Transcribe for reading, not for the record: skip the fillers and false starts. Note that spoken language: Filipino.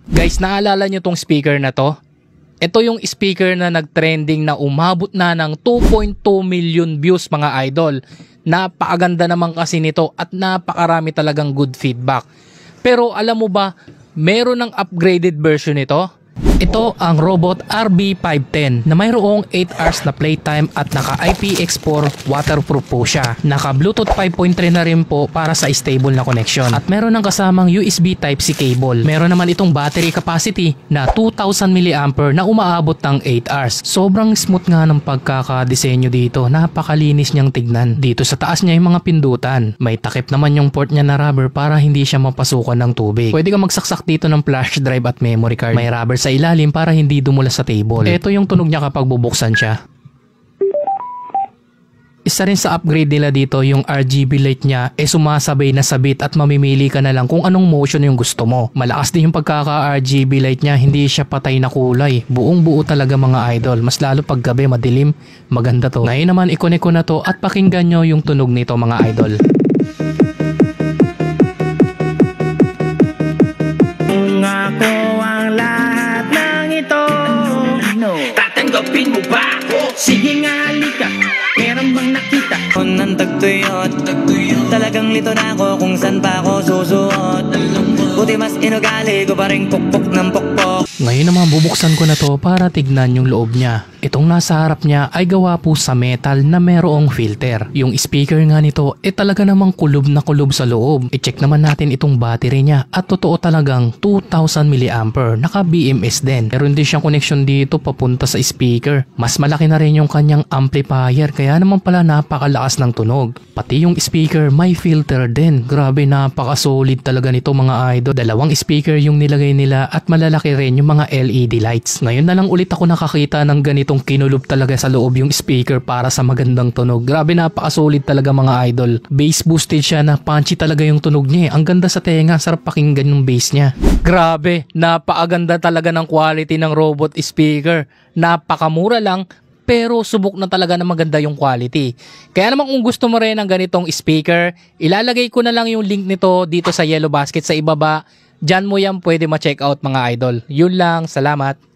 Guys, naalala nyo tong speaker na to? Ito yung speaker na nagtrending na umabot na ng 2.2 million views mga idol. Napakaganda naman kasi nito at napakarami talagang good feedback. Pero alam mo ba, meron ng upgraded version nito? Ito ang Robot RB510 na mayroong 8 hours na playtime at naka IPX4 waterproof po siya. Naka Bluetooth 5.3 na rin po para sa stable na connection. At meron ng kasamang USB Type-C cable. Meron naman itong battery capacity na 2000 mAh na umaabot ng 8 hours. Sobrang smooth nga ng pagkakadesenyo dito. Napakalinis niyang tignan. Dito sa taas niya yung mga pindutan. May takip naman yung port niya na rubber para hindi siya mapasukan ng tubig. Pwede ka magsaksak dito ng flash drive at memory card. May rubber sa ilalim para hindi dumulas sa table. Ito yung tunog niya kapag bubuksan siya. Isa rin sa upgrade nila dito yung RGB light niya sumasabay na sabit at mamimili ka na lang kung anong motion yung gusto mo. Malakas din yung pagkaka-RGB light niya, hindi siya patay na kulay. Buong buo talaga mga idol. Mas lalo pag gabi madilim, maganda to. Ngayon naman i-connect ko na to at pakinggan nyo yung tunog nito mga idol. Ako ang lahat ng ito. Tatanggapin mo ba? Sige nga, halika. Meron bang nakita? Nang tagtuyot, talagang lito na ako kung saan pa ako susuot. Buti mas inugali ko pa rin pukpok ng pukpok. Ngayon naman bubuksan ko na to para tignan yung loob niya. Itong nasa harap niya ay gawa po sa metal na merong filter. Yung speaker nga nito talaga namang kulob na kulob sa loob. I-check naman natin itong battery niya at totoo talagang 2000 mAh. Naka BMS din. Meron din siyang connection dito papunta sa speaker. Mas malaki na rin yung kanyang amplifier kaya naman pala napakalakas ng tunog. Pati yung speaker may filter din. Grabe, napaka-solid talaga nito mga idol. Dalawang speaker yung nilagay nila at malalaki rin yung mga LED lights. Ngayon na lang ulit ako nakakita ng ganitong kinulob talaga sa loob yung speaker para sa magandang tunog. Grabe, napaka-solid talaga mga idol. Bass boosted siya na punchy talaga yung tunog niya. Ang ganda sa tenga, sarap pakinggan yung bass niya. Grabe, napakaganda talaga ng quality ng robot speaker. Napakamura lang pero subok na talaga na maganda yung quality. Kaya naman kung gusto mo rin ng ganitong speaker, ilalagay ko na lang yung link nito dito sa yellow basket sa ibaba. Diyan mo yan pwede ma-check out mga idol. Yun lang, salamat.